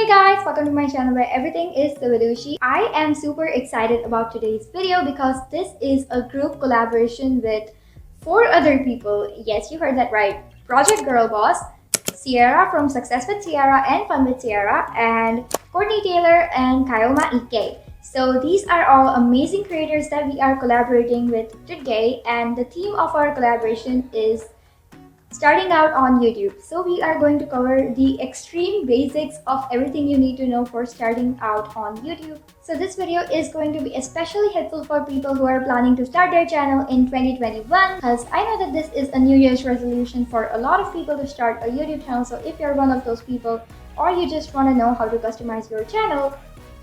guys, welcome to my channel where everything is the Vidushi. I am super excited about today's video because this is a group collaboration with 4 other people. Yes, you heard that right. Project Girl Boss, Sierra from Success with Sierra and Fun with Sierra, and Courtney Taylor and Kayoma Ike. So these are all amazing creators that we are collaborating with today, and the theme of our collaboration is starting out on YouTube. So we are going to cover the extreme basics of everything you need to know for starting out on YouTube. So this video is going to be especially helpful for people who are planning to start their channel in 2021, because I know that this is a New Year's resolution for a lot of people to start a YouTube channel. So if you're one of those people, or you just want to know how to customize your channel,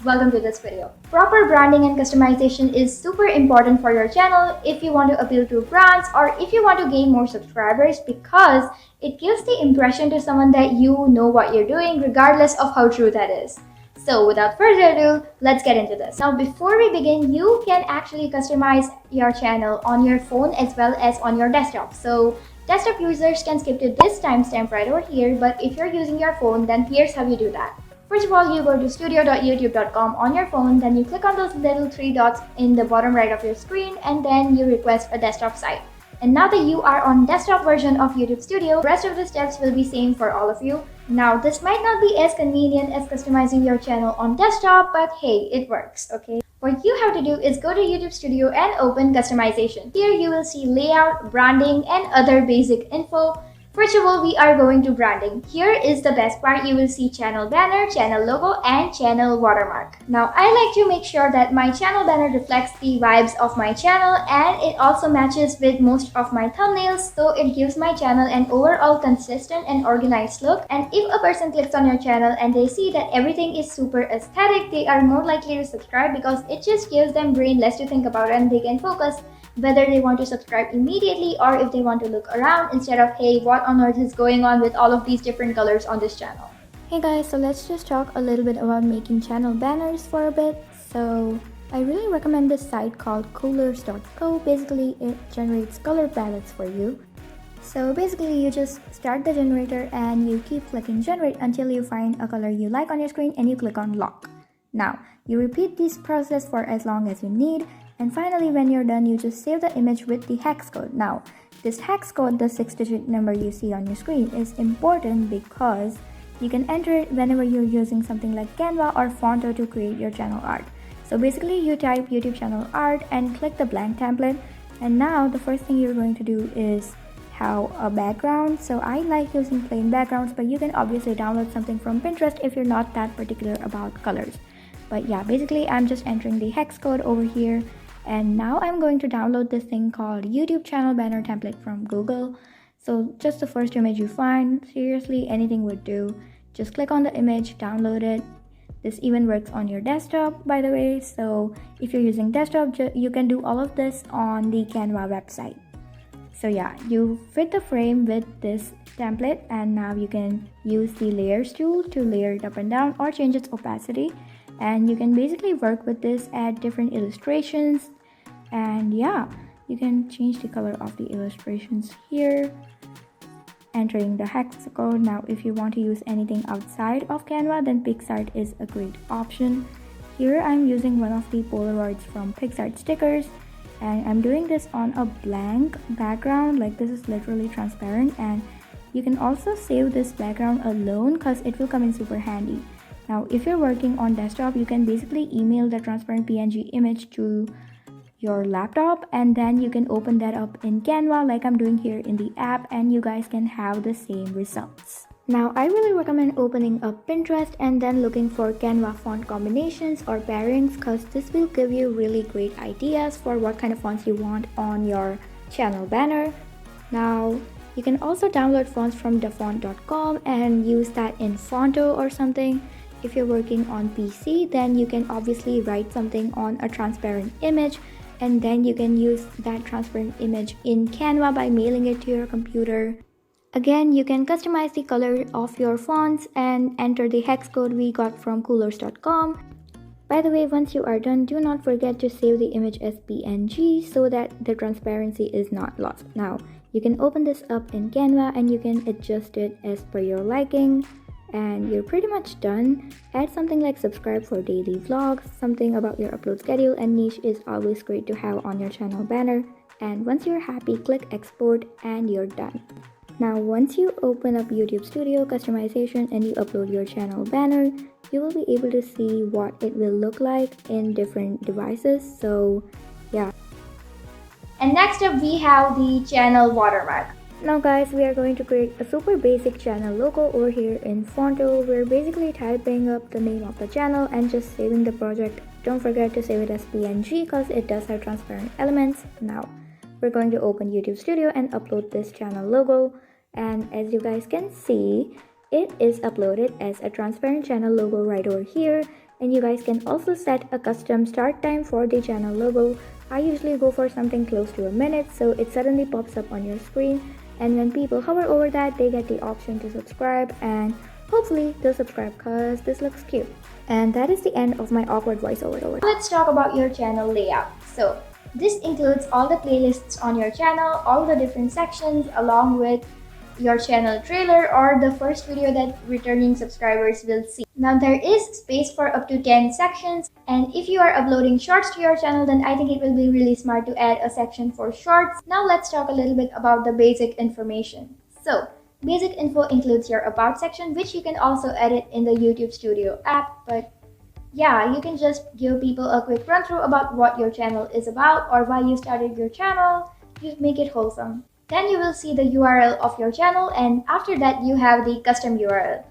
welcome to this video. Proper branding and customization is super important for your channel if you want to appeal to brands or if you want to gain more subscribers, because it gives the impression to someone that you know what you're doing regardless of how true that is. So without further ado, let's get into this. Now before we begin, you can actually customize your channel on your phone as well as on your desktop. So desktop users can skip to this timestamp right over here, but if you're using your phone, then here's how you do that. First of all, you go to studio.youtube.com on your phone, then you click on those little 3 dots in the bottom right of your screen, and then you request a desktop site. And now that you are on desktop version of YouTube Studio, the rest of the steps will be same for all of you. Now, this might not be as convenient as customizing your channel on desktop, but hey, it works, okay? What you have to do is go to YouTube Studio and open customization. Here you will see layout, branding, and other basic info. First of all, we are going to branding. Here is the best part. You will see channel banner, channel logo, and channel watermark. Now, I like to make sure that my channel banner reflects the vibes of my channel, and it also matches with most of my thumbnails, so it gives my channel an overall consistent and organized look. And if a person clicks on your channel and they see that everything is super aesthetic, they are more likely to subscribe because it just gives them brain less to think about and they can focus whether they want to subscribe immediately or if they want to look around instead of, hey, what on earth is going on with all of these different colors on this channel. Hey guys, so let's just talk a little bit about making channel banners for a bit. So I really recommend this site called coolers.co. Basically, it generates color palettes for you. So basically, you just start the generator and you keep clicking generate until you find a color you like on your screen and you click on lock. Now, you repeat this process for as long as you need. And finally, when you're done, you just save the image with the hex code. Now, this hex code, the 6-digit number you see on your screen, is important because you can enter it whenever you're using something like Canva or Phonto to create your channel art. So basically, you type YouTube channel art and click the blank template. And now, the first thing you're going to do is have a background. So I like using plain backgrounds, but you can obviously download something from Pinterest if you're not that particular about colors. But yeah, basically, I'm just entering the hex code over here. And now I'm going to download this thing called YouTube channel banner template from Google. So just the first image you find, seriously, anything would do. Just click on the image, download it. This even works on your desktop, by the way. So if you're using desktop, you can do all of this on the Canva website. So yeah, you fit the frame with this template, and now you can use the layers tool to layer it up and down or change its opacity. And you can basically work with this, add different illustrations. And yeah, you can change the color of the illustrations here, entering the hex code. Now, if you want to use anything outside of Canva, then PicsArt is a great option. Here, I'm using one of the Polaroids from PicsArt stickers, and I'm doing this on a blank background. Like, this is literally transparent, and you can also save this background alone because it will come in super handy. Now, if you're working on desktop, you can basically email the transparent PNG image to your laptop, and then you can open that up in Canva like I'm doing here in the app, and you guys can have the same results. Now, I really recommend opening up Pinterest and then looking for Canva font combinations or pairings, because this will give you really great ideas for what kind of fonts you want on your channel banner. Now, you can also download fonts from thefont.com and use that in Phonto or something. If you're working on PC, then you can obviously write something on a transparent image, and then you can use that transparent image in Canva by mailing it to your computer. Again, you can customize the color of your fonts and enter the hex code we got from coolers.com. By the way, once you are done, do not forget to save the image as PNG so that the transparency is not lost. Now, you can open this up in Canva and you can adjust it as per your liking. and you're pretty much done. Add something like subscribe for daily vlogs, something about your upload schedule, and niche is always great to have on your channel banner. And once you're happy, click export and you're done. Now once you open up YouTube Studio customization and you upload your channel banner, you will be able to see what it will look like in different devices. So yeah. And next up we have the channel watermark. Now guys, we are going to create a super basic channel logo over here in Phonto. We're basically typing up the name of the channel and just saving the project. Don't forget to save it as PNG because it does have transparent elements. Now we're going to open YouTube Studio and upload this channel logo, and as you guys can see, it is uploaded as a transparent channel logo right over here. And you guys can also set a custom start time for the channel logo. I usually go for something close to a minute, so it suddenly pops up on your screen, and when people hover over that, they get the option to subscribe, and hopefully they'll subscribe because this looks cute. And that is the end of my awkward voiceover. Let's talk about your channel layout. So this includes all the playlists on your channel, all the different sections, along with your channel trailer or the first video that returning subscribers will see. Now there is space for up to 10 sections, and if you are uploading shorts to your channel, then I think it will be really smart to add a section for shorts. Now let's talk a little bit about the basic information. So basic info includes your about section, which you can also edit in the YouTube Studio app, but yeah, you can just give people a quick run through about what your channel is about or why you started your channel. You make it wholesome. Then you will see the URL of your channel, and after that you have the custom URL.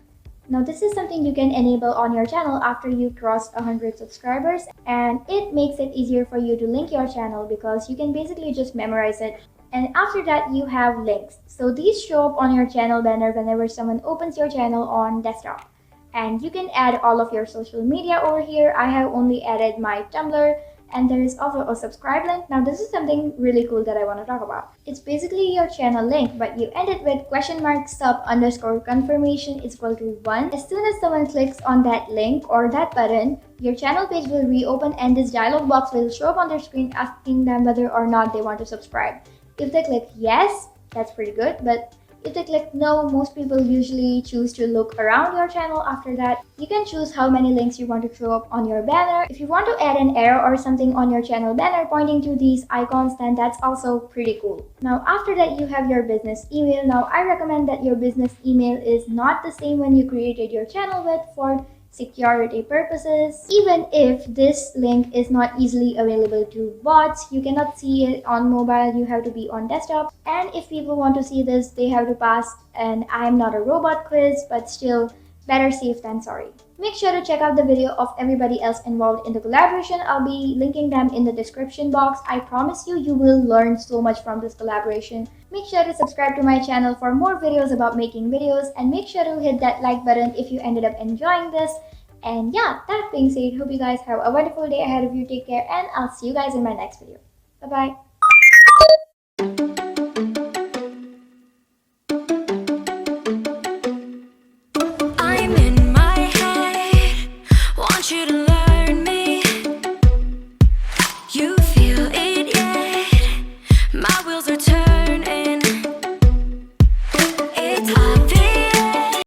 Now this is something you can enable on your channel after you cross 100 subscribers, and it makes it easier for you to link your channel because you can basically just memorize it. And after that you have links. So these show up on your channel banner whenever someone opens your channel on desktop. And you can add all of your social media over here. I have only added my Tumblr, and there is also a subscribe link. Now this is something really cool that I want to talk about. It's basically your channel link, but you end it with !sub_confirmation is equal to 1. As soon as someone clicks on that link or that button, your channel page will reopen and this dialog box will show up on their screen asking them whether or not they want to subscribe. If they click yes, that's pretty good, but if they click no, most people usually choose to look around your channel after that. You can choose how many links you want to show up on your banner. If you want to add an arrow or something on your channel banner pointing to these icons, then that's also pretty cool. Now after that you have your business email. Now I recommend that your business email is not the same when you created your channel with for security purposes. Even if this link is not easily available to bots, you cannot see it on mobile, you have to be on desktop. And if people want to see this, they have to pass an I am not a robot quiz, but still better safe than sorry. Make sure to check out the video of everybody else involved in the collaboration. I'll be linking them in the description box. I promise you, you will learn so much from this collaboration. Make sure to subscribe to my channel for more videos about making videos, and make sure to hit that like button if you ended up enjoying this. And yeah, that being said, hope you guys have a wonderful day ahead of you. Take care, and I'll see you guys in my next video. Bye bye.